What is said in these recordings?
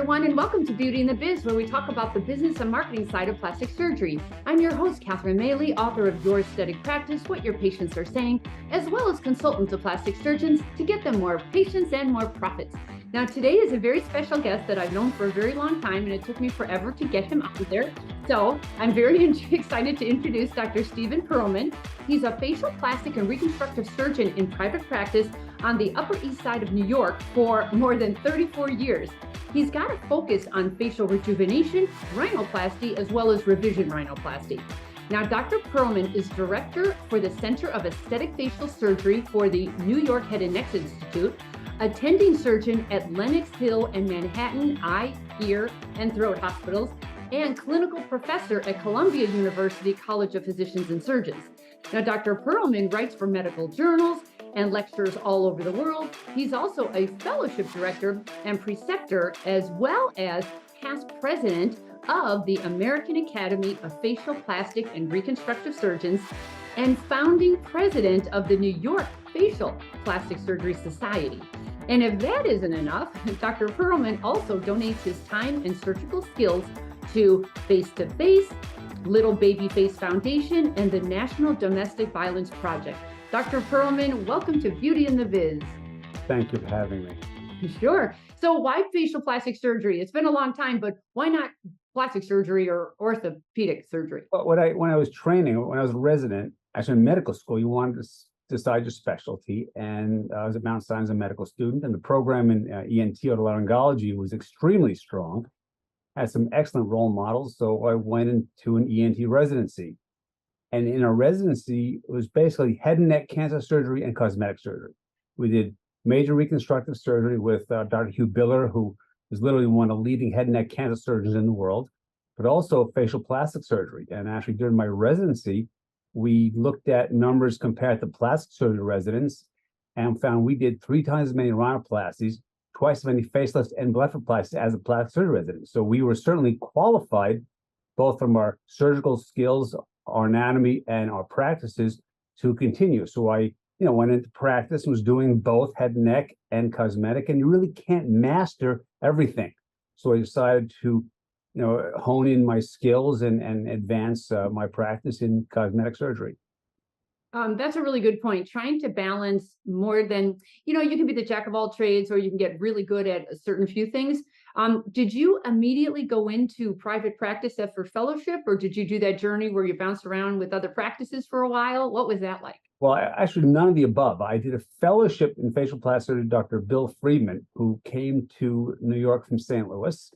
everyone, and welcome to Beauty and the Biz, where we talk about the business and marketing side of plastic surgery. I'm your host, Catherine Maley, author of Your Aesthetic Practice, What Your Patients Are Saying, as well as consultant to plastic surgeons to get them more patients and more profits. Now, today is a very special guest that I've known for a very long time, and it took me forever to get him out there. So I'm very excited to introduce Dr. Stephen Pearlman. He's a facial plastic and reconstructive surgeon in private practice on the Upper East Side of New York for more than 34 years. He's got a focus on facial rejuvenation, rhinoplasty, as well as revision rhinoplasty. Now, Dr. Pearlman is director for the Center of Aesthetic Facial Surgery for the New York Head and Neck Institute, attending surgeon at Lenox Hill and Manhattan Eye, Ear, and Throat Hospitals, and clinical professor at Columbia University College of Physicians and Surgeons. Now, Dr. Pearlman writes for medical journals and lectures all over the world. He's also a fellowship director and preceptor, as well as past president of the American Academy of Facial Plastic and Reconstructive Surgeons and founding president of the New York Facial Plastic Surgery Society. And if that isn't enough, Dr. Pearlman also donates his time and surgical skills to Face to Face, Little Baby Face Foundation, and the National Domestic Violence Project. Dr. Pearlman, welcome to Beauty and the Biz. Thank you for having me. Sure. So why facial plastic surgery? It's been a long time, but why not plastic surgery or orthopedic surgery? But when I was training, when I was a resident, actually in medical school, you wanted to decide your specialty. And I was at Mount Sinai as a medical student, and the program in ENT otolaryngology was extremely strong. Had some excellent role models, so I went into an ENT residency. And in our residency, it was basically head and neck cancer surgery and cosmetic surgery. We did major reconstructive surgery with Dr. Hugh Biller, who is literally one of the leading head and neck cancer surgeons in the world, but also facial plastic surgery. And actually, during my residency, we looked at numbers compared to plastic surgery residents and found we did 3 times as many rhinoplasties, twice as many facelifts and blepharoplasties as a plastic surgery resident. So we were certainly qualified, both from our surgical skills, our anatomy, and our practices, to continue. So I went into practice and was doing both head and neck and cosmetic, and you really can't master everything. So I decided to hone in my skills and advance my practice in cosmetic surgery. That's a really good point. Trying to balance more than, you can be the jack of all trades, or you can get really good at a certain few things. Did you immediately go into private practice after fellowship, or did you do that journey where you bounced around with other practices for a while? What was that like? Well, actually, none of the above. I did a fellowship in facial plastic surgery with Dr. Bill Friedman, who came to New York from St. Louis.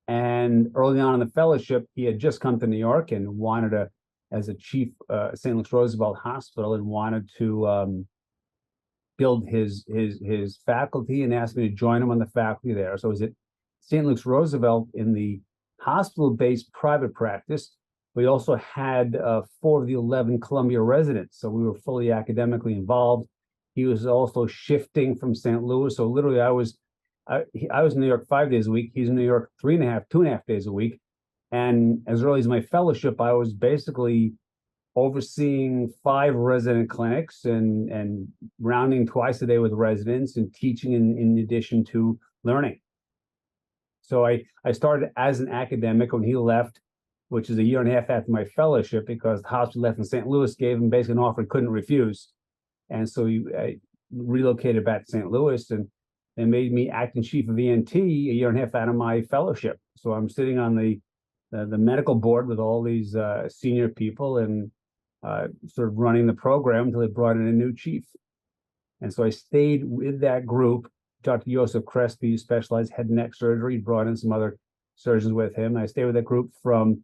And early on in the fellowship, he had just come to New York and wanted as a chief St. Louis Roosevelt Hospital, and wanted to build his faculty, and asked me to join him on the faculty there. So I was at St. Louis Roosevelt in the hospital-based private practice. We also had 4 of the 11 Columbia residents, so we were fully academically involved. He was also shifting from St. Louis, so literally I was in New York 5 days a week. He's in New York 2.5 days a week. And as early as my fellowship, I was basically overseeing 5 resident clinics and rounding twice a day with residents and teaching in addition to learning. So I started as an academic when he left, which is a 1.5 years after my fellowship, because the hospital left in St. Louis gave him basically an offer he couldn't refuse. And so I relocated back to St. Louis, and they made me acting chief of ENT 1.5 years out of my fellowship. So I'm sitting on the medical board with all these senior people and sort of running the program until they brought in a new chief. And so I stayed with that group. Dr. Joseph Crespi, who specialized head and neck surgery, brought in some other surgeons with him. I stayed with that group from,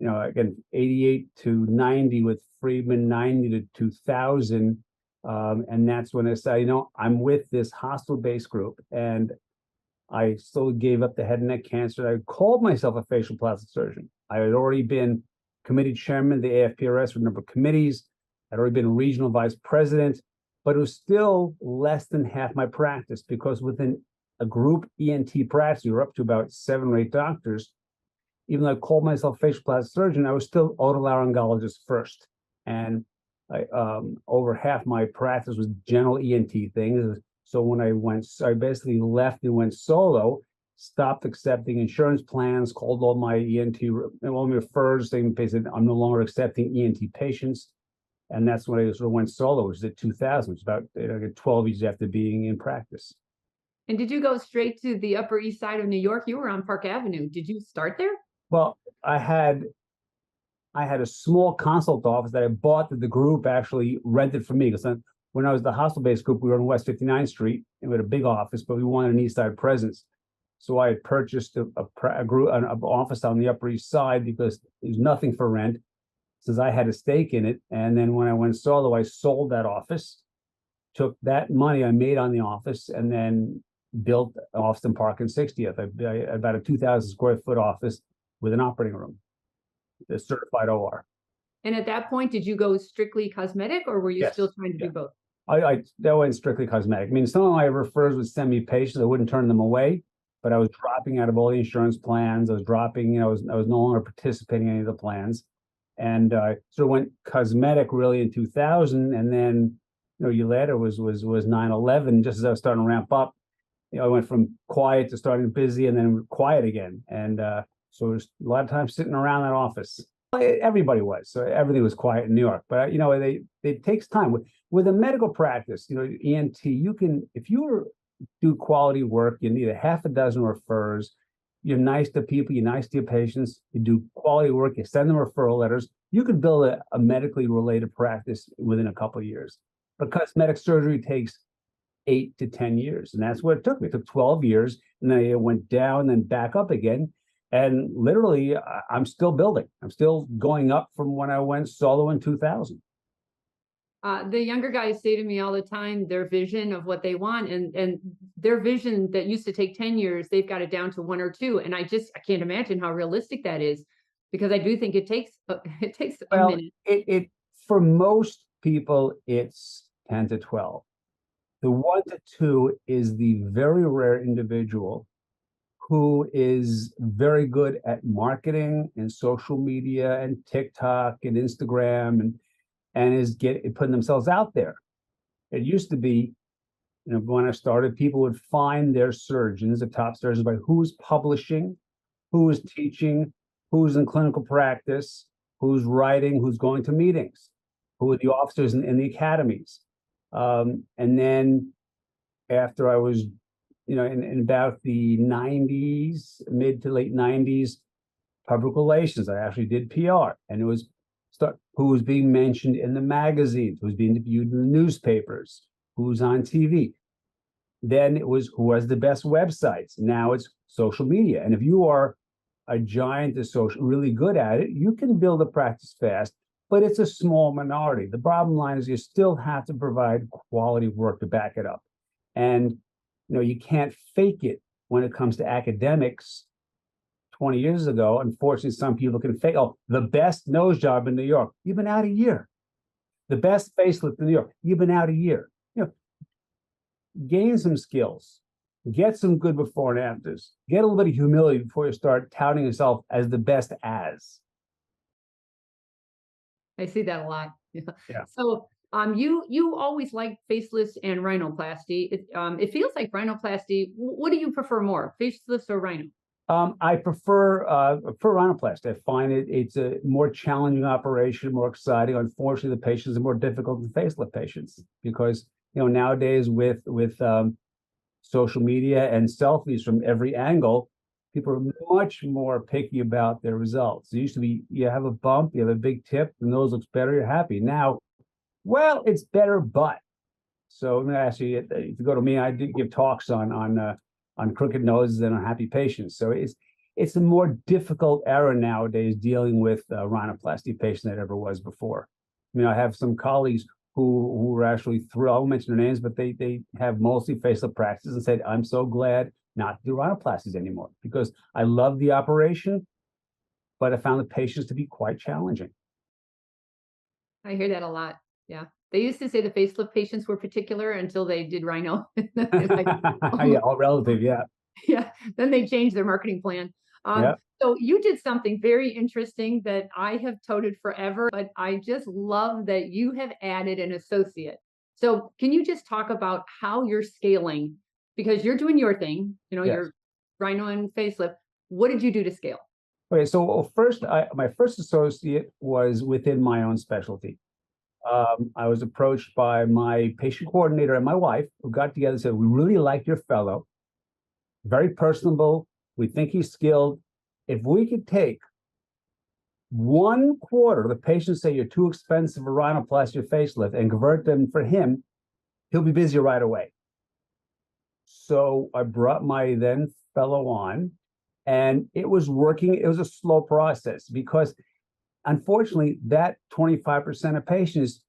again, 88 to 90 with Friedman, 90 to 2000. And that's when I said, I'm with this hospital-based group, and I still gave up the head and neck cancer. I called myself a facial plastic surgeon. I had already been committee chairman of the AFPRS with a number of committees. I'd already been regional vice president, but it was still less than half my practice, because within a group ENT practice, you were up to about 7 or 8 doctors. Even though I called myself facial plastic surgeon, I was still otolaryngologist first. And over half my practice was general ENT things. So when I basically left and went solo, stopped accepting insurance plans, called all my all my refers, saying basically I'm no longer accepting ENT patients. And that's when I sort of went solo, which is at 2000, which is about 12 years after being in practice. And did you go straight to the Upper East Side of New York? You were on Park Avenue. Did you start there? Well, I had a small consult office that I bought that the group actually rented for me. Because when I was the hospital-based group, we were on West 59th Street, and we had a big office, but we wanted an East Side presence. So I had purchased an office on the Upper East Side because there's nothing for rent, since I had a stake in it. And then when I went solo, I sold that office, took that money I made on the office, and then built Austin Park and 60th, about a 2,000 square foot office with an operating room, a certified OR. And at that point, did you go strictly cosmetic, or were you Yes. still trying to Yeah. do both? That went strictly cosmetic. I mean, some of my refers would send me patients. I wouldn't turn them away, but I was dropping out of all the insurance plans. I was dropping, I was no longer participating in any of the plans. And so went cosmetic really in 2000. And then, a year later was 9/11, just as I was starting to ramp up. I went from quiet to starting busy and then quiet again. And so it was a lot of time sitting around that office. Everybody was, so everything was quiet in New York. But it takes time with a medical practice. ENT, you can, if you do quality work, you need a half a dozen refers. You're nice to people, you're nice to your patients, you do quality work, you send them referral letters. You could build a medically related practice within a couple of years. But cosmetic surgery takes 8 to 10 years, and that's what it took me. It took 12 years, and then it went down, then back up again. And literally, I'm still building. I'm still going up from when I went solo in 2000. The younger guys say to me all the time their vision of what they want, and their vision that used to take 10 years, they've got it down to 1 or 2. And I can't imagine how realistic that is, because I do think it takes a minute. It for most people, it's 10 to 12. The 1 to 2 is the very rare individual who is very good at marketing and social media and TikTok and Instagram and is putting themselves out there. It used to be, when I started, people would find their surgeons, the top surgeons, by who's publishing, who's teaching, who's in clinical practice, who's writing, who's going to meetings, who are the officers in the academies. And then after I was, in about the 90s, mid to late 90s, public relations, I actually did PR, and it was who was being mentioned in the magazines, who's being interviewed in the newspapers, who's on TV. Then it was who has the best websites. Now it's social media. And if you are a giant of social, really good at it, you can build a practice fast, but it's a small minority. The bottom line is you still have to provide quality work to back it up. And you can't fake it when it comes to academics. 20 years ago, unfortunately, some people can fake, the best nose job in New York, you've been out a year. The best facelift in New York, you've been out a year. Gain some skills, get some good before and afters, get a little bit of humility before you start touting yourself as the best as. I see that a lot. Yeah. So you always liked facelifts and rhinoplasty. It feels like rhinoplasty. What do you prefer more, facelifts or rhino? I prefer rhinoplasty. I find it's a more challenging operation, more exciting. Unfortunately, the patients are more difficult than facelift patients because nowadays with social media and selfies from every angle, people are much more picky about their results. It used to be you have a bump, you have a big tip, the nose looks better, you're happy. Now, well, it's better, but. So I'm going to ask you, if you go to me, I do give talks on crooked noses and on happy patients. So it's a more difficult era nowadays dealing with rhinoplasty patients than it ever was before. I have some colleagues who were actually thrilled. I won't mention their names, but they have mostly facelift practices and said, I'm so glad not to do rhinoplasties anymore because I love the operation, but I found the patients to be quite challenging. I hear that a lot. Yeah. They used to say the facelift patients were particular until they did rhino. Yeah, all relative. Yeah. Yeah. Then they changed their marketing plan. Yeah. So you did something very interesting that I have toted forever, but I just love that you have added an associate. So can you just talk about how you're scaling? Because you're doing your thing, Yes. rhino and facelift. What did you do to scale? Okay, so first, my first associate was within my own specialty. I was approached by my patient coordinator and my wife, who got together and said, "We really like your fellow, very personable. We think he's skilled. If we could take 1/4 of the patients say you're too expensive for rhinoplasty or facelift and convert them for him, he'll be busy right away." So I brought my then fellow on, and it was working. It was a slow process because unfortunately, that 25% of patients,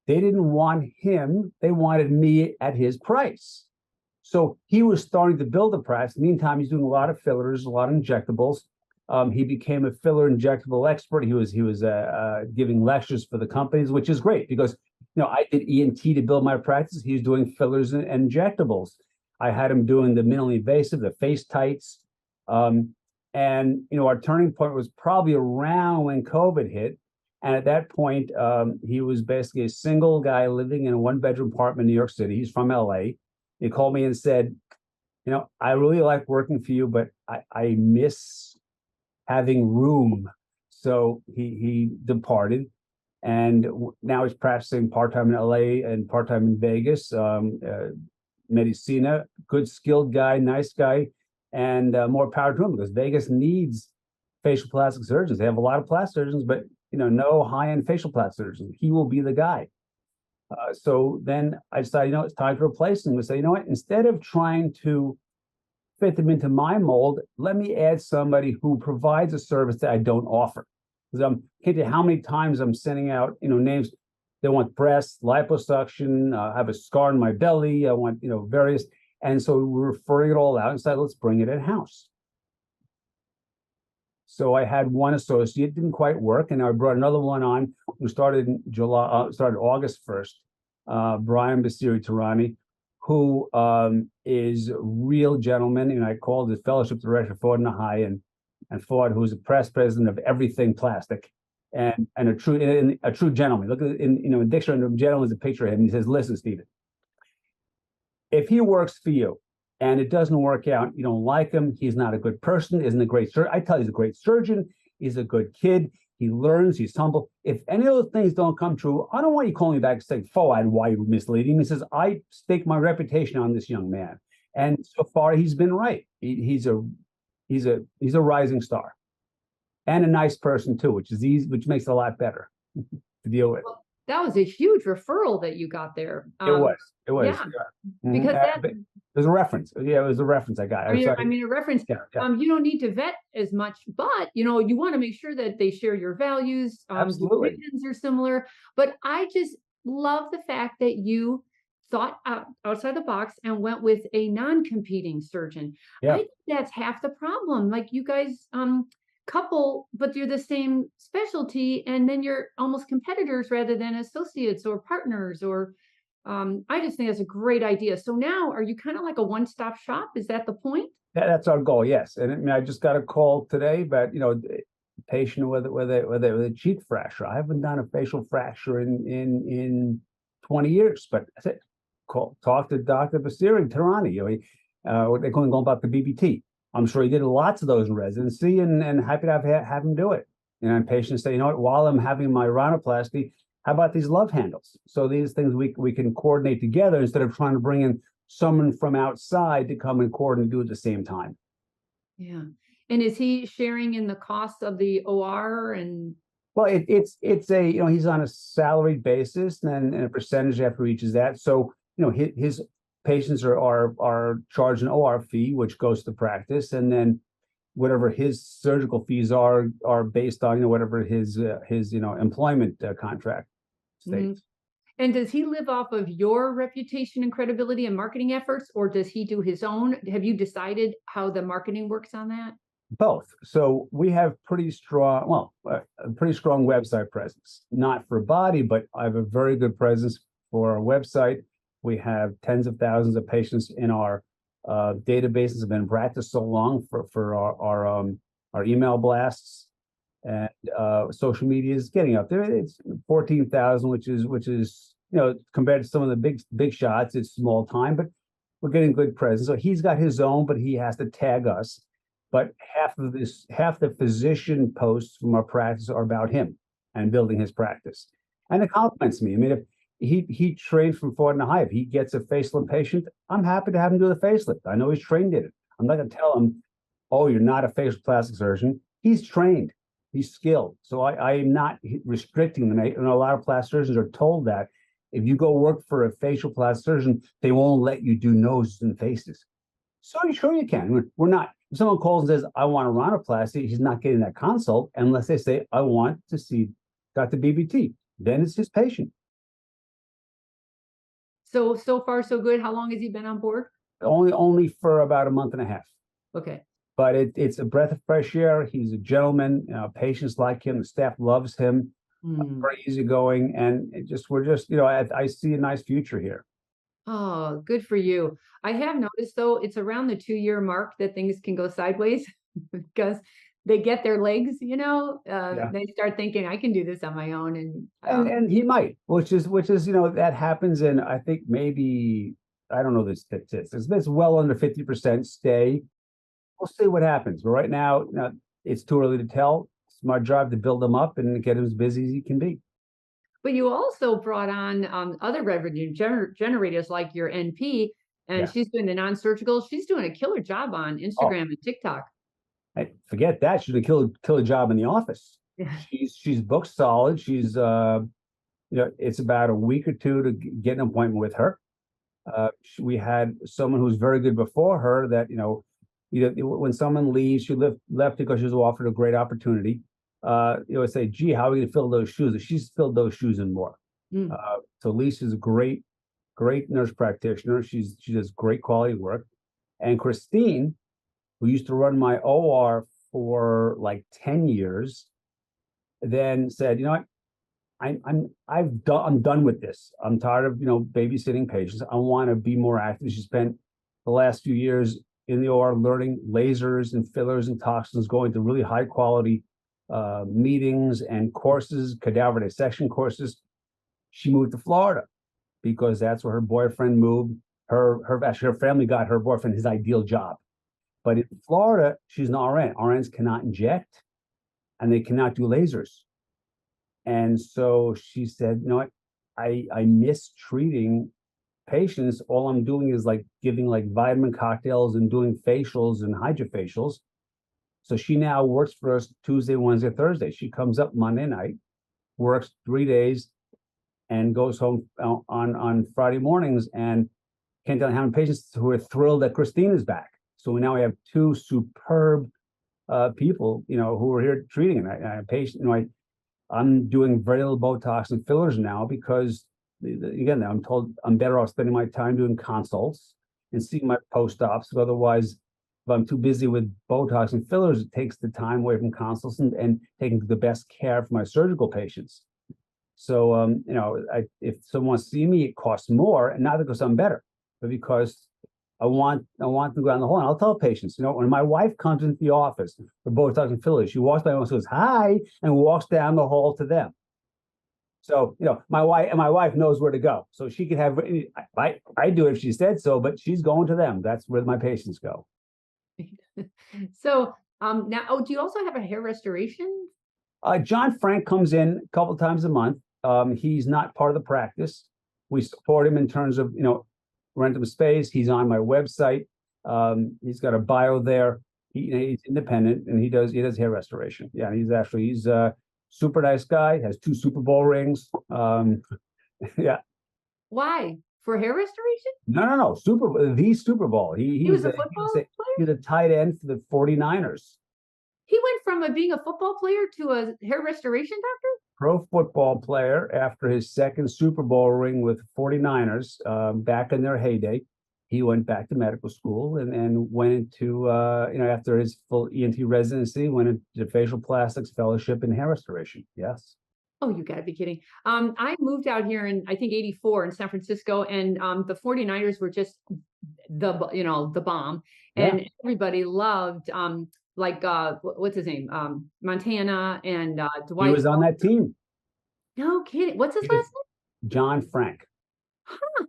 they didn't want him, they wanted me at his price. So he was starting to build a practice. Meantime, he's doing a lot of fillers, a lot of injectables. He became a filler injectable expert. He was giving lectures for the companies, which is great because I did ENT to build my practice. He was doing fillers and injectables. I had him doing the minimally invasive, the face tights. And our turning point was probably around when COVID hit. And at that point, he was basically a single guy living in a one-bedroom apartment in New York City. He's from LA. He called me and said, "I really like working for you, but I miss having room." So he departed, and now he's practicing part-time in LA and part-time in Vegas. Medicina, good skilled guy, nice guy, and more power to him because Vegas needs facial plastic surgeons. They have a lot of plastic surgeons, but no high-end facial plastic surgeons. He will be the guy. So then I decided, it's time to replace him. We say, instead of trying to fit them into my mold, let me add somebody who provides a service that I don't offer. Because I can't tell you how many times I'm sending out, names. They want breast liposuction. I have a scar in my belly. I want, various. And so we're referring it all out and said, let's bring it in-house. So I had one associate, didn't quite work, and I brought another one on who started in started August 1st, Brian Basiri-Tarani, who is a real gentleman. And I called his fellowship director, Ford Nahai, and Ford, who's the press president of everything plastic, and a true gentleman. Look at in dictionary of gentleman is a picture of him. And he says, "Listen, Stephen, if he works for you and it doesn't work out, you don't like him, he's not a good person, isn't a great surgeon. I tell you, he's a great surgeon, he's a good kid, he learns, he's humble. If any of those things don't come true, I don't want you calling me back and saying, Fawad, why you misleading me?" He says, "I stake my reputation on this young man." And so far he's been right. He's a rising star. And a nice person too, which is easy, which makes it a lot better to deal with. Well, that was a huge referral that you got there. It was. Yeah. Yeah. Because there's a reference. Yeah, it was a reference I got. I mean, a reference. Yeah. You don't need to vet as much, but you want to make sure that they share your values. Absolutely. The visions are similar. But I just love the fact that you thought outside the box and went with a non-competing surgeon. Yeah. I think that's half the problem. Like you guys couple, but you're the same specialty, and then you're almost competitors rather than associates or partners. Or I just think that's a great idea. So now, are you kind of like a one-stop shop? Is that the point? That's our goal, yes. And I just got a call today, but patient with a cheek fracture. I haven't done a facial fracture in 20 years, but I said, talk to Dr. Basiri-Tarani. They're going about the BBT. I'm sure he did lots of those in residency, and happy to have him do it. And patients say, while I'm having my rhinoplasty, how about these love handles? So these things we can coordinate together instead of trying to bring in someone from outside to come and coordinate, do it at the same time. Yeah. And is he sharing in the cost of the OR? And well, it's a he's on a salaried basis, and a percentage after he reaches that. So his patients are charged an OR fee, which goes to practice, and then whatever his surgical fees are based on whatever his employment contract states. And does he live off of your reputation and credibility and marketing efforts, or does he do his own? Have you decided how the marketing works on that? Both. So we have a pretty strong website presence, not for body, but I have a very good presence for our website. We have tens of thousands of patients in our databases, have been in practice so long for our email blasts, and social media is getting up there. It's 14,000, which is compared to some of the big shots, it's small time, but we're getting good presents. So he's got his own, but he has to tag us. But half the physician posts from our practice are about him and building his practice. And it compliments me. I mean, if he trained from Ford and High, if he gets a facelift patient, I'm happy to have him do the facelift. I know he's trained in it. I'm not going to tell him, oh, you're not a facial plastic surgeon. He's trained, he's skilled. So I'm not restricting them. And a lot of plastic surgeons are told that if you go work for a facial plastic surgeon, they won't let you do noses and faces. So sure you can. We're not. If someone calls and says, I want a rhinoplasty, he's not getting that consult unless they say, I want to see Dr. BBT. Then it's his patient. So far so good. How long has he been on board? Only for about a month and a half. Okay. But it's a breath of fresh air. He's a gentleman. Patients like him. The staff loves him. Very easygoing, and we're just I see a nice future here. Oh, good for you. I have noticed though, it's around the 2-year mark that things can go sideways because they get their legs, Yeah. they start thinking I can do this on my own. And he might, which is that happens in, I think, maybe, I don't know the statistics, but it's well under 50% stay. We'll see what happens. But right now, it's too early to tell. It's my job to build them up and get him as busy as he can be. But you also brought on other revenue generators like your NP, and Yeah. she's doing the non-surgical. She's doing a killer job on Instagram and TikTok. I forget that. She's a killer job in the office. Yeah. She's booked solid. She's it's about a week or two to get an appointment with her. We had someone who was very good before her that, when someone leaves, she left because she was offered a great opportunity. Say, gee, how are we going to fill those shoes? She's filled those shoes and more. So Lisa's a great nurse practitioner. She does great quality work. And Christine, who used to run my OR for like 10 years, then said, what? I'm done with this. I'm tired of babysitting patients. I want to be more active. She spent the last few years in the OR learning lasers and fillers and toxins, going to really high quality meetings and courses, cadaver dissection courses. She moved to Florida because that's where her boyfriend moved. Her family got her boyfriend his ideal job. But in Florida, she's an RN. RNs cannot inject and they cannot do lasers. And so she said, what? I miss treating patients. All I'm doing is like giving like vitamin cocktails and doing facials and hydrofacials. So she now works for us Tuesday, Wednesday, Thursday. She comes up Monday night, works 3 days, and goes home on Friday mornings. And can't tell you how many patients who are thrilled that Christine is back. So we have 2 superb people, who are here treating. And I patient, I'm doing very little Botox and fillers now because, again, I'm told I'm better off spending my time doing consults and seeing my post-ops. Otherwise, if I'm too busy with Botox and fillers, it takes the time away from consults and taking the best care for my surgical patients. So, if someone wants to see me, it costs more, and not because I'm better, but because I want them to go down the hall. And I'll tell patients, when my wife comes into the office for Botox and fillers, she walks by and says, hi, and walks down the hall to them. So, my wife knows where to go. So she can have, I do it if she said so, but she's going to them. That's where my patients go. So now, do you also have a hair restoration? John Frank comes in a couple of times a month. He's not part of the practice. We support him in terms of, rent him space. He's on my website. He's got a bio there. He's independent and he does hair restoration. Yeah, he's a super nice guy. Has 2 Super Bowl rings. Yeah. Why? For hair restoration? No. The Super Bowl. He was a football player? He's a tight end for the 49ers. He went from being a football player to a hair restoration doctor? Pro football player after his 2nd Super Bowl ring with 49ers back in their heyday. He went back to medical school and went into, after his full ENT residency, went into facial plastics fellowship in hair restoration. Yes. Oh, you gotta be kidding. I moved out here in, I think, 84 in San Francisco, and the 49ers were just the bomb. And everybody loved what's his name? Montana and Dwight. He was on that team. No kidding. What's his last name? John Frank. Huh.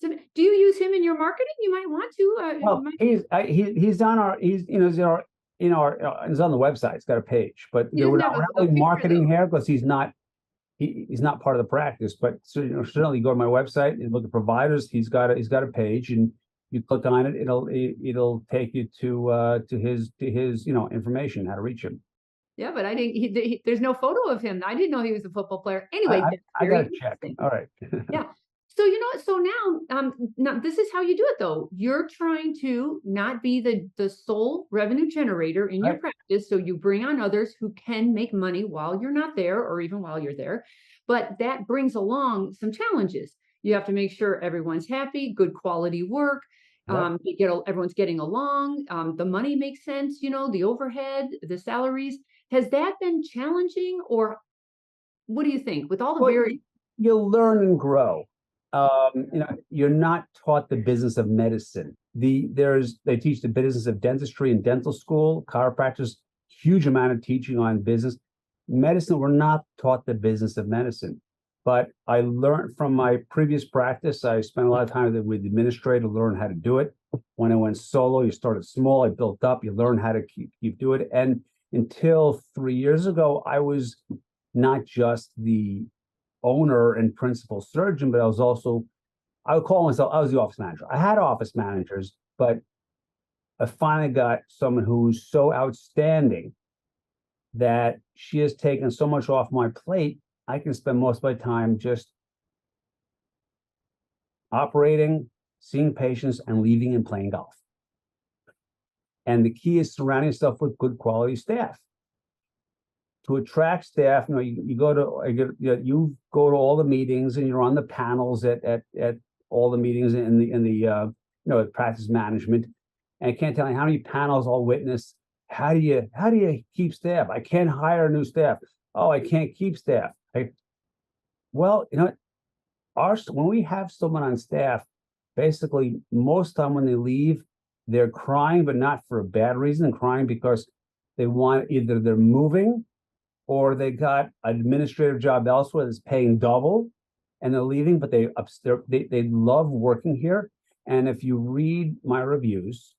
So do you use him in your marketing? You might want to. Well, he's on our he's on the website. It's got a page, but He we're doesn't not have a really picture marketing though. here because he's not part of the practice. But so, certainly go to my website and look at providers. He's got a page, and you click on it. It'll take you to his information, how to reach him. Yeah, but I didn't. There's no photo of him. I didn't know he was a football player. I Anyway, I, that's I very got to check. interesting. All right. Yeah. So so now this is how you do it though. You're trying to not be the sole revenue generator in your Right. practice. So you bring on others who can make money while you're not there or even while you're there. But that brings along some challenges. You have to make sure everyone's happy, good quality work. Yep. Everyone's getting along. The money makes sense, the overhead, the salaries. Has that been challenging, or what do you think with all the Well, very you'll learn and grow. You're not taught the business of medicine. They teach the business of dentistry in dental school, chiropractors, huge amount of teaching on business. Medicine, we're not taught the business of medicine. But I learned from my previous practice. I spent a lot of time with the administrator to learn how to do it. When I went solo, you started small, I built up, you learn how to keep doing it. And until 3 years ago, I was not just the owner and principal surgeon, but I would call myself, I was the office manager. I had office managers, but I finally got someone who's so outstanding that she has taken so much off my plate. I can spend most of my time just operating, seeing patients, and leaving and playing golf. And the key is surrounding yourself with good quality staff. To attract staff, you go to all the meetings and you're on the panels at all the meetings in the practice management. And I can't tell you how many panels I'll witness. How do you keep staff? I can't hire new staff. Oh, I can't keep staff. Well, when we have someone on staff, basically most time when they leave, they're crying, but not for a bad reason. They're crying because either they're moving or they got an administrative job elsewhere that's paying double and they're leaving, but they love working here. And if you read my reviews,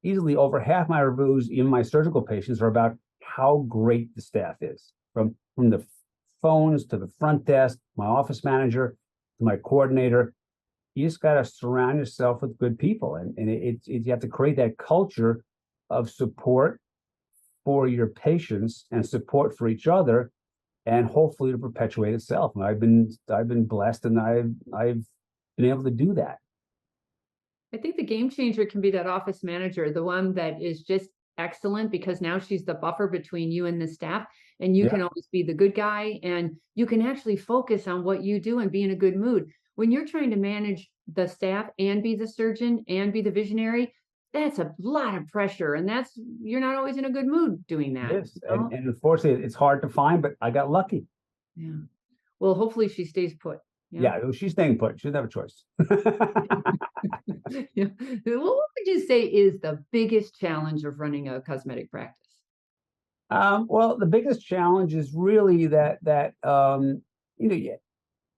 easily over half my reviews, even my surgical patients, are about how great the staff is. From the phones to the front desk, my office manager, to my coordinator. You just got to surround yourself with good people. And you have to create that culture of support for your patients and support for each other, and hopefully to perpetuate itself. And I've been blessed, and I've been able to do that. I think the game changer can be that office manager, the one that is just excellent because now she's the buffer between you and the staff, and you can always be the good guy and you can actually focus on what you do and be in a good mood. When you're trying to manage the staff and be the surgeon and be the visionary, that's a lot of pressure, and you're not always in a good mood doing that. Yes, and unfortunately, it's hard to find, but I got lucky. Yeah. Well, hopefully she stays put. Yeah, she's staying put. She doesn't have a choice. Yeah. What would you say is the biggest challenge of running a cosmetic practice? Well, the biggest challenge is really that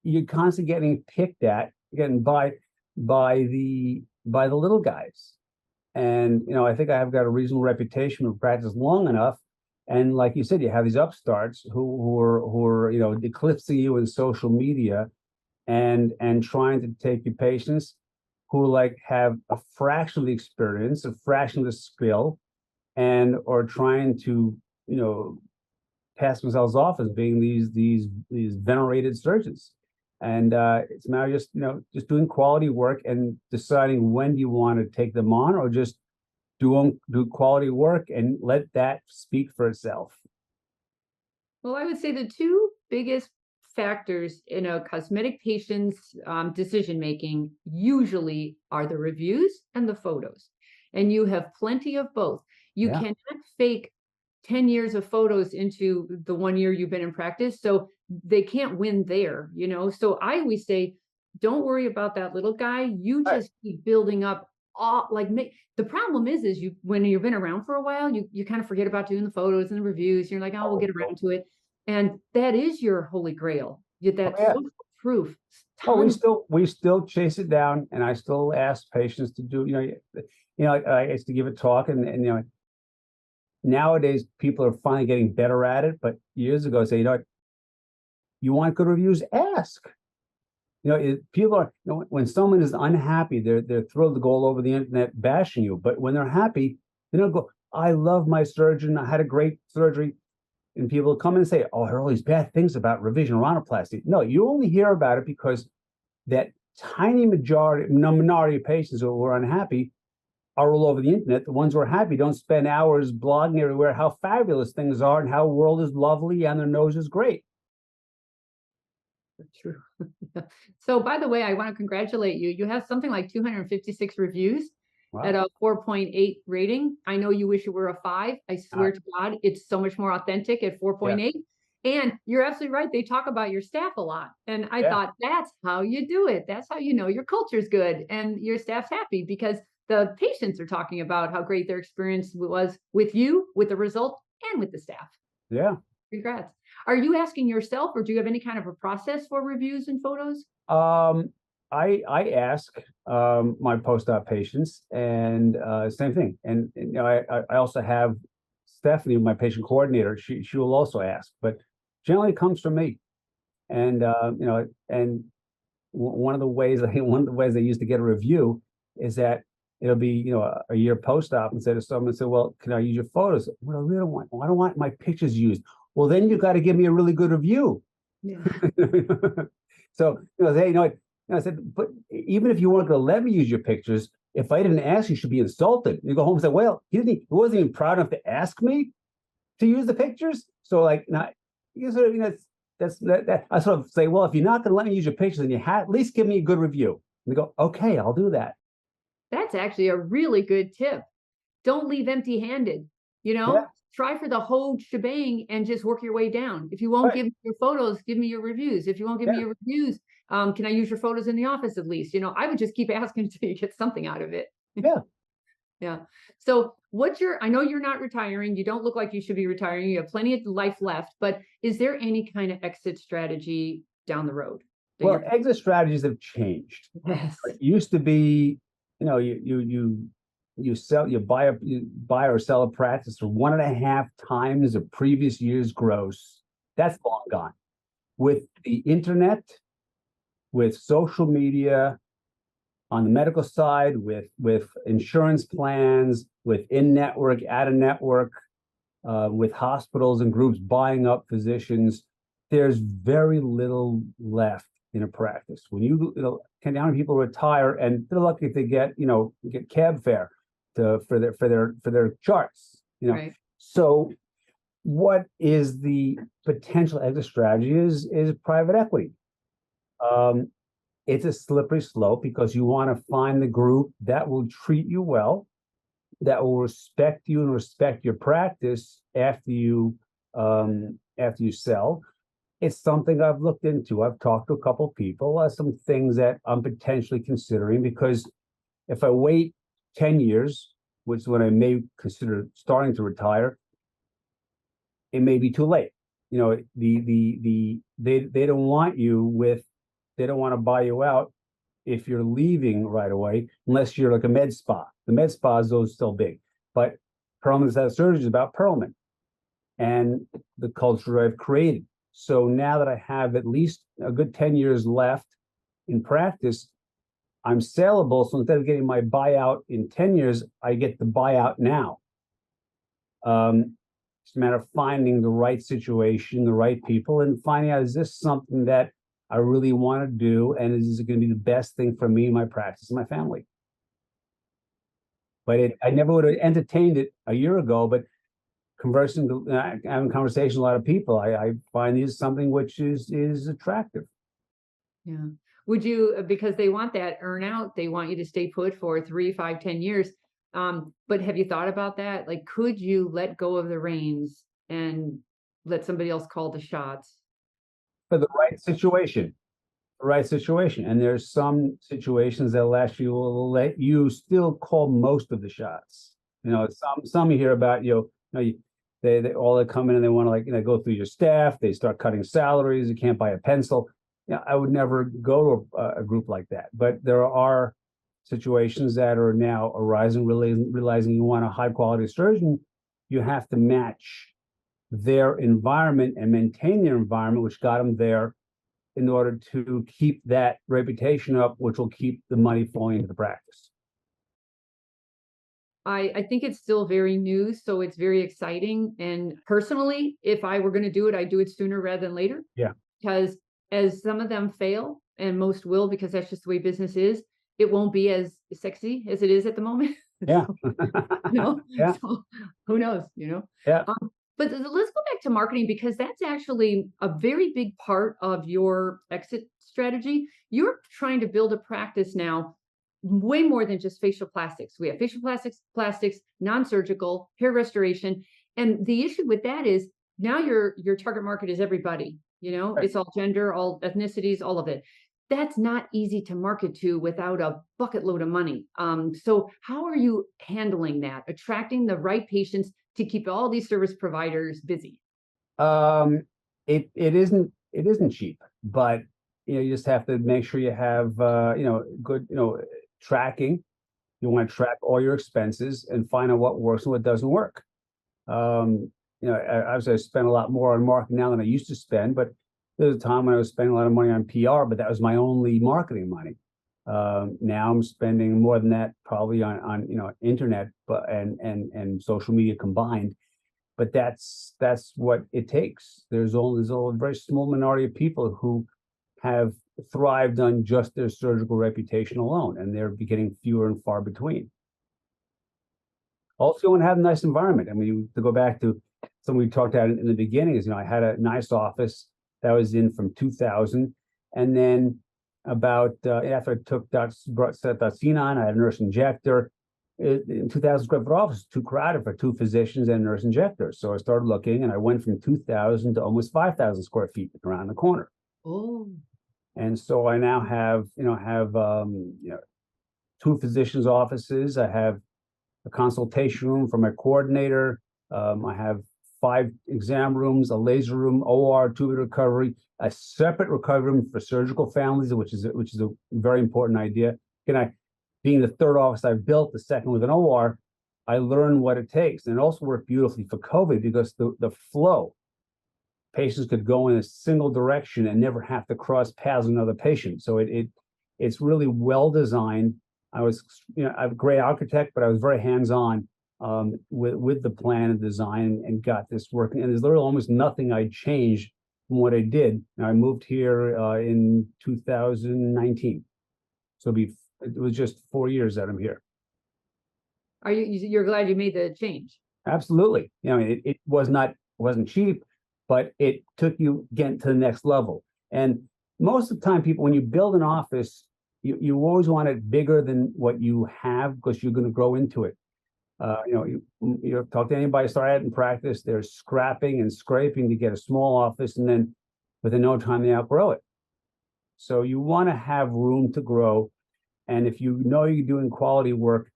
you're constantly getting picked at, again, by the little guys. And I think I have got a reasonable reputation for practice long enough. And like you said, you have these upstarts who are eclipsing you in social media and trying to take your patients who have a fraction of the experience, a fraction of the skill, and are trying to pass themselves off as being these venerated surgeons. And it's a matter of just doing quality work and deciding when you want to take them on, or just do quality work and let that speak for itself. Well, I would say the two biggest factors in a cosmetic patient's decision making usually are the reviews and the photos, and you have plenty of both. You cannot fake 10 years of photos into the 1 year you've been in practice, so they can't win there. So I always say, don't worry about that little guy. You just keep building up. The problem is when you've been around for a while, you kind of forget about doing the photos and the reviews. You're like, oh, we'll get around to it. And that is your holy grail. That social proof Oh, we tons. still chase it down, and I still ask patients to do. I used to give a talk, and nowadays people are finally getting better at it. But years ago, I say, you want good reviews? Ask. People are, when someone is unhappy, they're thrilled to go all over the internet bashing you. But when they're happy, they don't go, I love my surgeon. I had a great surgery. And people come in and say, oh, I heard all these bad things about revision rhinoplasty. No, you only hear about it because that tiny minority of patients who are unhappy are all over the internet. The ones who are happy don't spend hours blogging everywhere how fabulous things are and how the world is lovely and their nose is great. True. So, by the way, I want to congratulate you. You have something like 256 reviews at Wow. a 4.8 rating. I know you wish it were a 5. I swear to God, it's so much more authentic at 4.8. And you're absolutely right. They talk about your staff a lot. And I thought that's how you do it. That's how you know your culture's good and your staff's happy, because the patients are talking about how great their experience was with you, with the result, and with the staff. Yeah. Congrats. Are you asking yourself, or do you have any kind of a process for reviews and photos? I ask my post-op patients, and same thing. And I also have Stephanie, my patient coordinator. She will also ask, but generally it comes from me. And and one of the ways I use to get a review is that it'll be a year post-op, and say to someone, say, well, can I use your photos? What I really want, I don't want my pictures used. Well, then you got to give me a really good review. Yeah. So hey, I said, but even if you weren't going to let me use your pictures, if I didn't ask, you should be insulted. You go home and say, well, he wasn't even proud enough to ask me to use the pictures. So now, I sort of say, well, if you're not going to let me use your pictures, then you at least give me a good review. And they go, okay, I'll do that. That's actually a really good tip. Don't leave empty-handed. Yeah. Try for the whole shebang and just work your way down. If you won't give me your photos, give me your reviews. If you won't give me your reviews, can I use your photos in the office at least? I would just keep asking until you get something out of it. Yeah. Yeah. So I know you're not retiring. You don't look like you should be retiring. You have plenty of life left, but is there any kind of exit strategy down the road? Well, exit strategies have changed. Yes. It used to be, you buy or sell a practice for 1.5 times the previous year's gross. That's long gone. With the internet, with social media, on the medical side, with insurance plans, with in-network, out-of-network, with hospitals and groups buying up physicians, there's very little left in a practice. When how many people retire, and they're lucky if they get cab fare for their charts. Right. So what is the potential exit strategy is private equity. It's a slippery slope because you want to find the group that will treat you well, that will respect you and respect your practice after you sell. It's something I've looked into. I've talked to a couple of people, some things that I'm potentially considering, because if I wait 10 years, which is when I may consider starting to retire, it may be too late. They don't want they don't want to buy you out if you're leaving right away, unless you're like a med spa. The med spas, those are still big, but Pearlman's had surgery is about Pearlman and the culture I've created. So now that I have at least a good 10 years left in practice, I'm saleable. So instead of getting my buyout in 10 years, I get the buyout now. It's a matter of finding the right situation, the right people, and finding out, is this something that I really want to do, and is it going to be the best thing for me, my practice, and my family? But I never would have entertained it a year ago. But having conversations with a lot of people, I find this something which is attractive. Yeah. Would you, because they want that earn out, they want you to stay put for 3, 5, 10 years. But have you thought about that? Like, could you let go of the reins and let somebody else call the shots? For the right situation. And there's some situations that will let you still call most of the shots. Some you hear about, they all come in and they want to go through your staff. They start cutting salaries. You can't buy a pencil. I would never go to a group like that. But there are situations that are now arising, realizing you want a high quality surgeon, you have to match their environment and maintain their environment, which got them there, in order to keep that reputation up, which will keep the money flowing into the practice. I think it's still very new, so it's very exciting. And personally, if I were going to do it, I'd do it sooner rather than later. Yeah. Because as some of them fail, and most will, because that's just the way business is, it won't be as sexy as it is at the moment. Yeah. Yeah. So who knows, Yeah. But let's go back to marketing, because that's actually a very big part of your exit strategy. You're trying to build a practice now way more than just facial plastics. We have facial plastics, non-surgical, hair restoration. And the issue with that is now your target market is everybody, Right. It's all gender, all ethnicities, all of it. That's not easy to market to without a bucket load of money. So how are you handling that, attracting the right patients to keep all these service providers busy? It isn't cheap, but you just have to make sure you have good tracking. You want to track all your expenses and find out what works and what doesn't work. I spend a lot more on marketing now than I used to spend, but there was a time when I was spending a lot of money on PR, but that was my only marketing money. Now I'm spending more than that probably on internet, but and social media combined. But that's what it takes. There's only a very small minority of people who have thrived on just their surgical reputation alone, and they're getting fewer and far between. Also, you want to have a nice environment. I mean, to go back to something we talked about in the beginning is, I had a nice office that was in from 2000, and then about after I brought Cetacine on, I had a nurse injector. In 2,000 square foot office, too crowded for two physicians and a nurse injector. So I started looking, and I went from 2,000 to almost 5,000 square feet around the corner. Oh, And so I now have two physicians' offices. I have a consultation room for my coordinator. I have 5 exam rooms, a laser room, OR, tube recovery, a separate recovery room for surgical families, which is a very important idea. Being the third office I've built, the second with an OR, I learned what it takes. And it also worked beautifully for COVID because the flow, patients could go in a single direction and never have to cross paths with another patient. So it's really well designed. I'm a great architect, but I was very hands-on with the plan and design and got this working. And there's literally almost nothing I changed from what I did. I moved here in 2019. So it was just 4 years that I'm here. you're glad you made the change? Absolutely. It wasn't cheap, but it took you getting to the next level. And most of the time, people, when you build an office, you always want it bigger than what you have because you're going to grow into it. You talk to anybody start out in practice, they're scrapping and scraping to get a small office, and then within no time they outgrow it. So you want to have room to grow. And if you're doing quality work,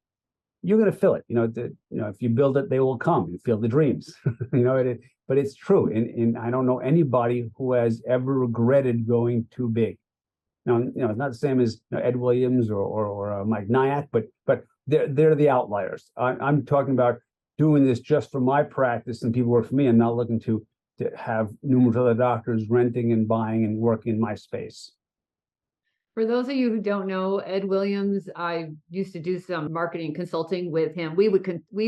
you're going to fill it. If you build it, they will come. You feel the dreams. But it's true. And I don't know anybody who has ever regretted going too big. Now, it's not the same as Ed Williams or Mike Nyack, but they're the outliers. I'm talking about doing this just for my practice and people work for me, and not looking to have numerous other doctors renting and buying and working in my space. For those of you who don't know, Ed Williams, I used to do some marketing consulting with him. We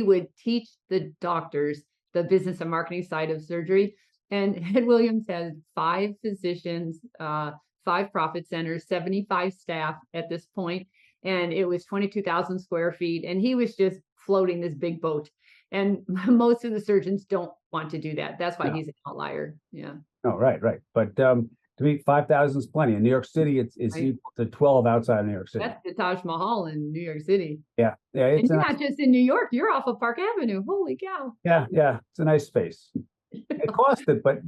would teach the doctors the business and marketing side of surgery. And Ed Williams has 5 physicians, 5 profit centers, 75 staff at this point, and it was 22,000 square feet. And he was just floating this big boat. And most of the surgeons don't want to do that. That's why he's an outlier. Yeah. Oh, right. But to me, 5,000 is plenty. In New York City, it's Right. equal to 12 outside of New York City. That's the Taj Mahal in New York City. Yeah. And you're not just in New York, you're off of Park Avenue. Holy cow. Yeah. It's a nice space. It cost it, but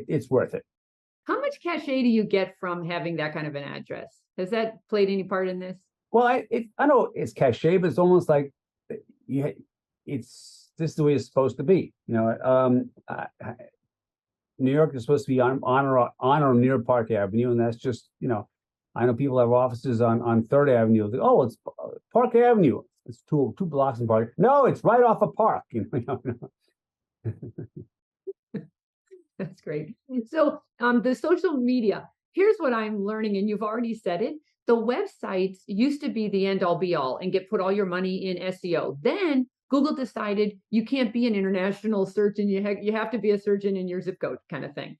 it's worth it. How much cachet do you get from having that kind of an address? Has that played any part in this? Well, I know it's cachet, but it's almost like this is the way it's supposed to be. New York is supposed to be on or near Park Avenue, and that's just, I know people have offices on Third Avenue. Oh, it's Park Avenue. It's two blocks in Park. No, it's right off a park. That's great. So, the social media, here's what I'm learning, and you've already said it. The websites used to be the end all be all and put all your money in SEO. Then Google decided you can't be an international search and you have to be a surgeon in your zip code kind of thing.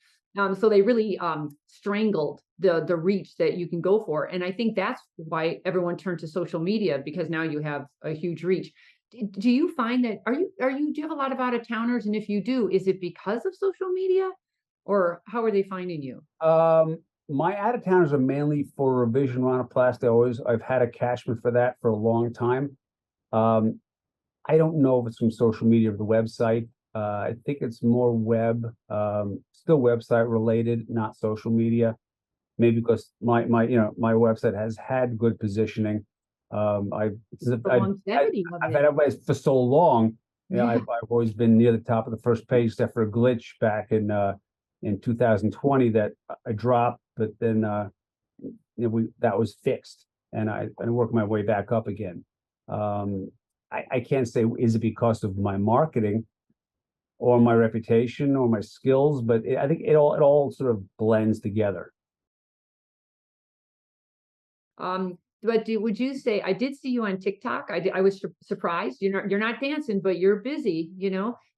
So they really strangled the reach that you can go for. And I think that's why everyone turned to social media, because now you have a huge reach. Do you find that do you have a lot of out of towners? And if you do, is it because of social media, or how are they finding you? My out of towners are mainly for revision rhinoplasty. I've had a catchment for that for a long time. I don't know if it's from social media or the website. I think it's more still website related, not social media. Maybe because my website has had good positioning. I've Longevity of had it. everybody for so long. I've always been near the top of the first page, except for a glitch back in 2020 that I dropped, but then that was fixed, and I worked my way back up again. I can't say is it because of my marketing or my reputation or my skills, but I think it all sort of blends together. But would you say, I did see you on TikTok? I was surprised. You're not dancing, but you're busy.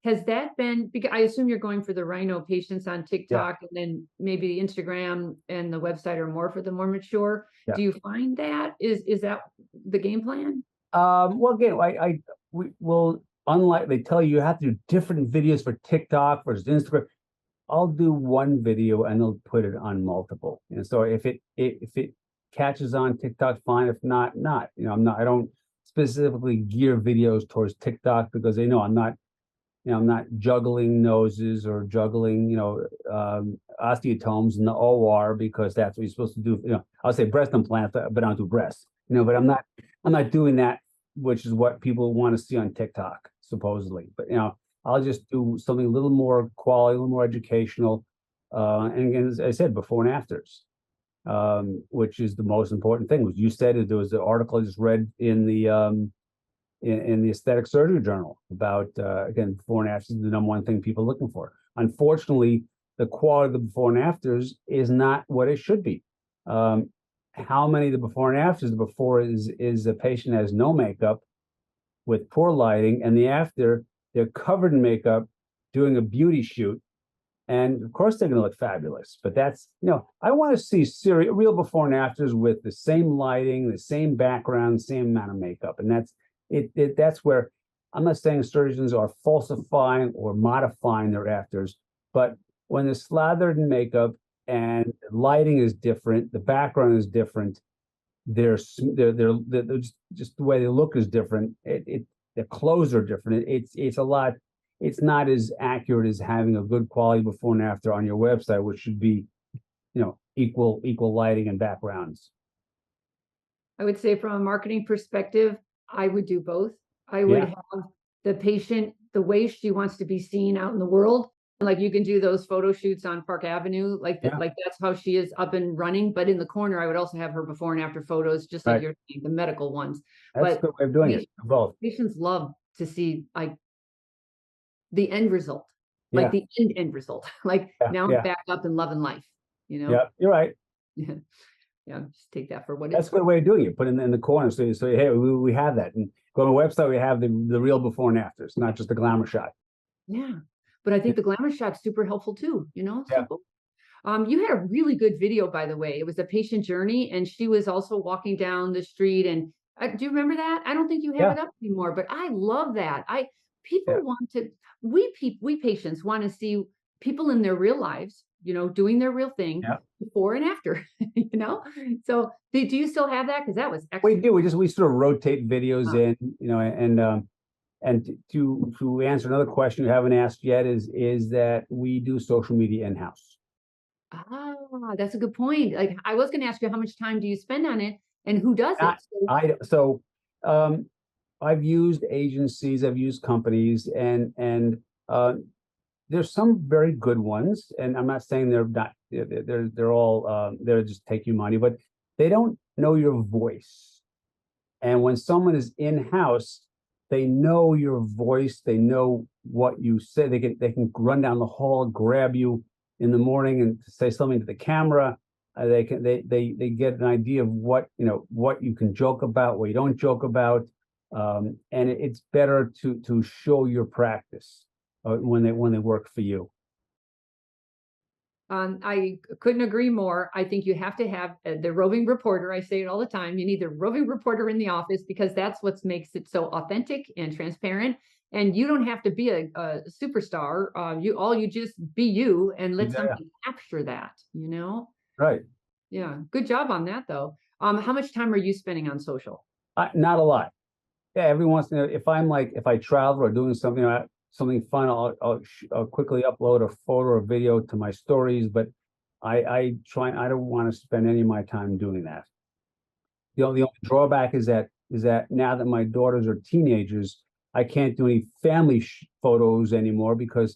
Has that been, because I assume you're going for the rhino patients on TikTok, and then maybe the Instagram and the website are more for the more mature. Yeah. Do you find that is that the game plan? Well, again, we will, unlike they tell you have to do different videos for TikTok versus Instagram. I'll do one video and they'll put it on multiple. And so if it catches on TikTok, fine. If not, not. I don't specifically gear videos towards TikTok because they know I'm not juggling noses or juggling, osteotomes in the OR, because that's what you're supposed to do. I'll say breast implant, but I don't do breasts. But I'm not doing that, which is what people want to see on TikTok, supposedly. But I'll just do something a little more quality, a little more educational. And again, as I said, before and afters, which is the most important thing. What you said, there was an article I just read in the Aesthetic Surgery Journal about, again, before and afters is the number one thing people are looking for. Unfortunately, the quality of the before and afters is not what it should be. How many of the before and afters? The before is a patient has no makeup with poor lighting, and the after, they're covered in makeup doing a beauty shoot. And of course, they're going to look fabulous. But that's, I want to see real before and afters with the same lighting, the same background, the same amount of makeup. And that's that's where I'm not saying surgeons are falsifying or modifying their afters, but when they're slathered in makeup and lighting is different, the background is different, they're just the way they look is different. Their clothes are different. It's a lot. It's not as accurate as having a good quality before and after on your website, which should be, equal lighting and backgrounds. I would say from a marketing perspective, I would do both. I would have the patient the way she wants to be seen out in the world. Like you can do those photo shoots on Park Avenue, like that's how she is up and running. But in the corner, I would also have her before and after photos, just like you're saying, the medical ones. That's a good way of doing it. Both patients love to see like the end result, like the end result. Like now I'm back up and loving life. Yeah, you're right. Yeah, just take that for what that's a good way of doing it. Put it in the corner, so hey, we have that, and go to the website. We have the real before and afters, not just the glamour shot. Yeah, but I think the glamour shot's super helpful too. Yeah. You had a really good video, by the way. It was a patient journey, and she was also walking down the street. And do you remember that? I don't think you have it up anymore, but I love that. People want to. We patients want to see people in their real lives, doing their real thing before and after, So do you still have that? Because that was excellent. We do. We sort of rotate videos in, and to answer another question you haven't asked yet is that we do social media in-house. Ah, that's a good point. Like I was going to ask you, how much time do you spend on it, and who does it? I've used agencies, I've used companies, and There's some very good ones, and I'm not saying they're not. They're all there to just take your money, but they don't know your voice. And when someone is in house, they know your voice. They know what you say. They can run down the hall, grab you in the morning, and say something to the camera. They get an idea of what you can joke about, what you don't joke about, and it's better to show your practice when they work for you. I couldn't agree more. I think you have to have the roving reporter. I say it all the time. You need the roving reporter in the office because that's what makes it so authentic and transparent. And you don't have to be a superstar. You just be you and let something capture that, Right. Yeah. Good job on that though. How much time are you spending on social? Not a lot. Yeah, every once in a while, if I travel or doing something fun, I'll quickly upload a photo or video to my stories, but I don't want to spend any of my time doing that. The only drawback is that now that my daughters are teenagers, I can't do any family photos anymore because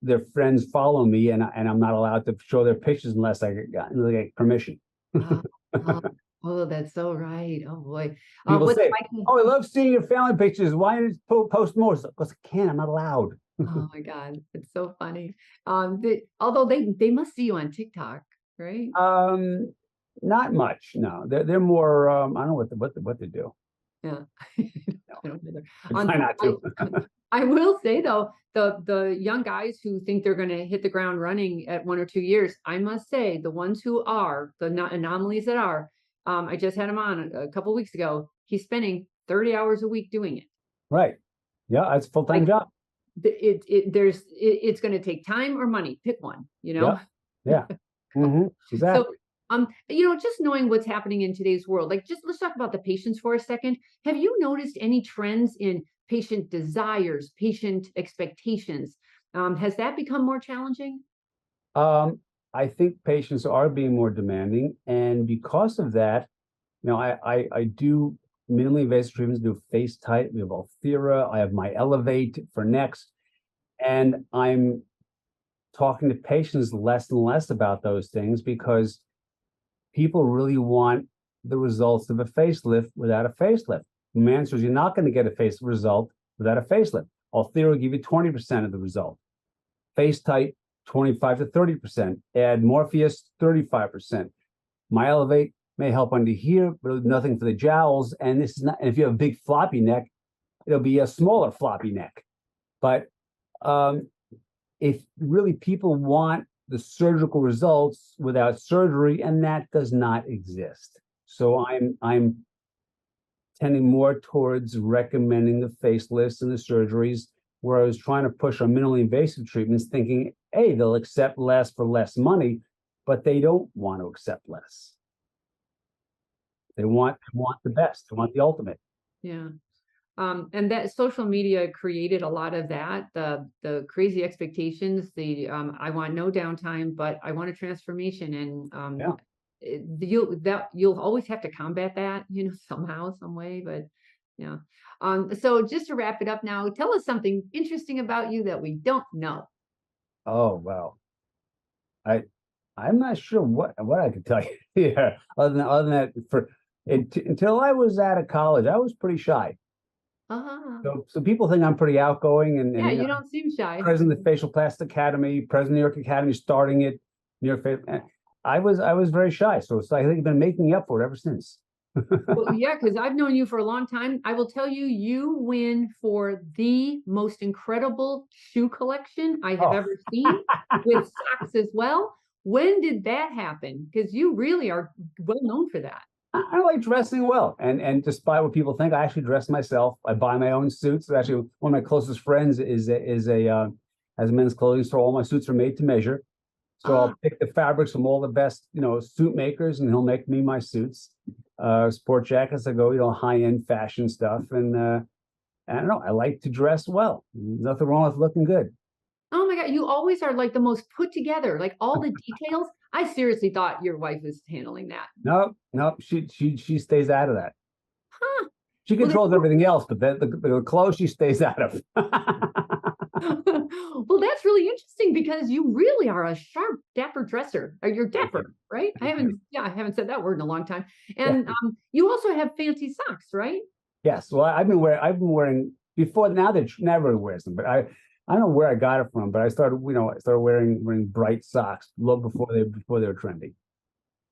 their friends follow me, and I'm not allowed to show their pictures unless I get permission. Oh, oh, oh, that's so right. Oh boy. People What's say, spiking? "Oh, I love seeing your family pictures. Why don't you post more?" Because I can't. I'm not allowed. Oh my God, it's so funny. Although they must see you on TikTok, right? Not much. No, they're more. I don't know what they do. Yeah. I don't either. I try not to. I will say though, the young guys who think they're going to hit the ground running at 1 or 2 years, I must say the ones who are the anomalies that are, I just had him on a couple weeks ago. He's spending 30 hours a week doing it. Right. Yeah, it's a full-time job. It's going to take time or money. Pick one, Yeah. Yeah. Exactly. So, just knowing what's happening in today's world, let's talk about the patients for a second. Have you noticed any trends in patient desires, patient expectations? Has that become more challenging? I think patients are being more demanding, and because of that, I do minimally invasive treatments, do face tight, we have Althera, I have my Elevate for next, and I'm talking to patients less and less about those things because people really want the results of a facelift without a facelift. The answer is you're not going to get a face result without a facelift. Althera will give you 20% of the result. Face tight, 25 to 30%. Add Morpheus, 35%. My Elevate may help under here, but nothing for the jowls. And this is not. And if you have a big floppy neck, it'll be a smaller floppy neck. But if really people want the surgical results without surgery, and that does not exist. So I'm tending more towards recommending the facelifts and the surgeries, where I was trying to push on minimally invasive treatments, thinking, hey, they'll accept less for less money, but they don't want to accept less. They want the best. They want the ultimate. Yeah. And that social media created a lot of that, the crazy expectations, I want no downtime, but I want a transformation. And you'll always have to combat that, somehow, some way, but yeah. So just to wrap it up now, tell us something interesting about you that we don't know. Oh, wow. I'm not sure what I could tell you here, other than that, until I was out of college, I was pretty shy. So people think I'm pretty outgoing, and yeah, you don't seem shy. President of the Facial Plastic Academy, president of the New York Academy, starting it. New York, I was very shy, so I think I've been making up for it ever since. Well, yeah, because I've known you for a long time. I will tell you, you win for the most incredible shoe collection I have ever seen, with socks as well. When did that happen? Because you really are well known for that. I like dressing well, and despite what people think, I actually dress myself. I buy my own suits. Actually, one of my closest friends has a men's clothing store. All my suits are made to measure, so I'll pick the fabrics from all the best suit makers, and he'll make me my suits. Sport jackets, I go high-end fashion stuff, and I don't know. I like to dress well. Nothing wrong with looking good. Oh my God, you always are like the most put together, like all the details. I seriously thought your wife was handling that. Nope. She stays out of that. Huh. She controls everything else, but the clothes she stays out of. Well, that's really interesting because you really are a sharp, dapper dresser. Or you're dapper, right? I haven't said that word in a long time. Yeah. And you also have fancy socks, right? Yes. Well, I've been wearing before now that never wears them, but I don't know where I got it from, but I started wearing bright socks long before they were trendy.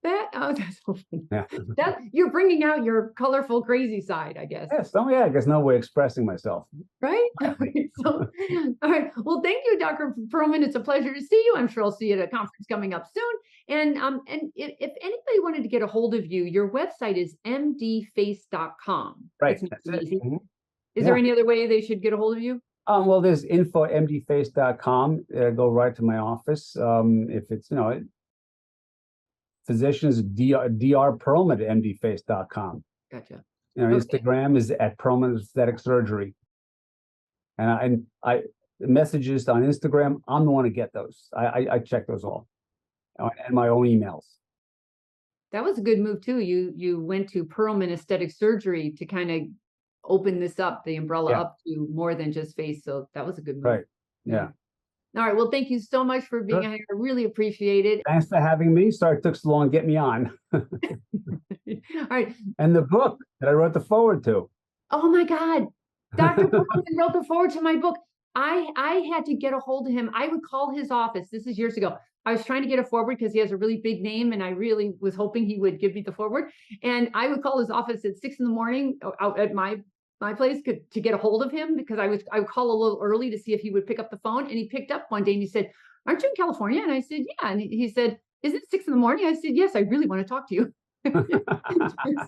That's so funny. Yeah. That you're bringing out your colorful, crazy side, I guess. Yes. Oh yeah, I guess no way expressing myself. Right? Okay, so, all right. Well, thank you, Dr. Pearlman. It's a pleasure to see you. I'm sure I'll see you at a conference coming up soon. And if anybody wanted to get a hold of you, your website is mdface.com. Right. That's That's nice and it. easy. Mhm. Is Yeah. there any other way they should get a hold of you? Well, there's info@mdface.com. Go right to my office. If it's, physicians, Dr. Pearlman at mdface.com. Gotcha. Okay. Instagram is at Pearlman Aesthetic Surgery. And I the messages on Instagram, I'm the one to get those. I check those all. And my own emails. That was a good move too. You went to Pearlman Aesthetic Surgery to kind of open this up, the umbrella Yeah. up to more than just face. So that was a good move. Right. Yeah. All right. Well, thank you so much for being Sure. here. I really appreciate it. Thanks for having me. Sorry it took so long to get me on. All right. And the book that I wrote the forward to. Oh my God. Dr. Pearlman wrote the forward to my book. I had to get a hold of him. I would call his office. This is years ago. I was trying to get a forward because he has a really big name, and I really was hoping he would give me the forward. And I would call his office at 6 a.m. out at my place to get a hold of him because I would call a little early to see if he would pick up the phone. And he picked up one day and he said, "Aren't you in California?" And I said, "Yeah." And he said, "Is it 6 a.m?" I said, "Yes, I really want to talk to you."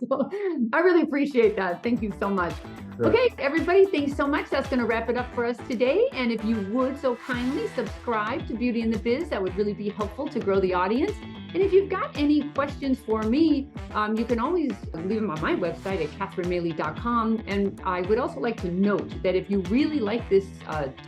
So, I really appreciate that. Thank you so much. Sure. Okay, everybody, thanks so much. That's going to wrap it up for us today. And if you would so kindly subscribe to Beauty and the Biz, that would really be helpful to grow the audience. And if you've got any questions for me, you can always leave them on my website at catherinemaley.com. And I would also like to note that if you really like this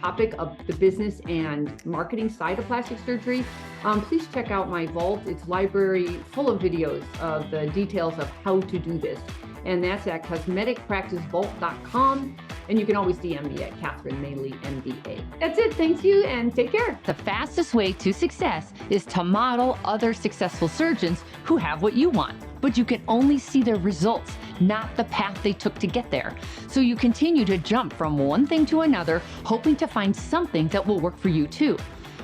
topic of the business and marketing side of plastic surgery, please check out my vault. It's library full of videos of the details of how to do this. And that's at cosmeticpracticevault.com. And you can always DM me at Catherine Maley, MBA. That's it. Thanks you and take care. The fastest way to success is to model other successful surgeons who have what you want, but you can only see their results, not the path they took to get there. So you continue to jump from one thing to another, hoping to find something that will work for you too.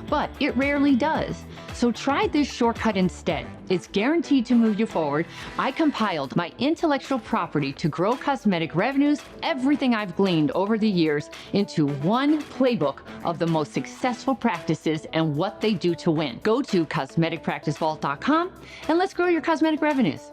But it rarely does. So try this shortcut instead. It's guaranteed to move you forward. I compiled my intellectual property to grow cosmetic revenues, everything I've gleaned over the years, into one playbook of the most successful practices and what they do to win. Go to cosmeticpracticevault.com and let's grow your cosmetic revenues.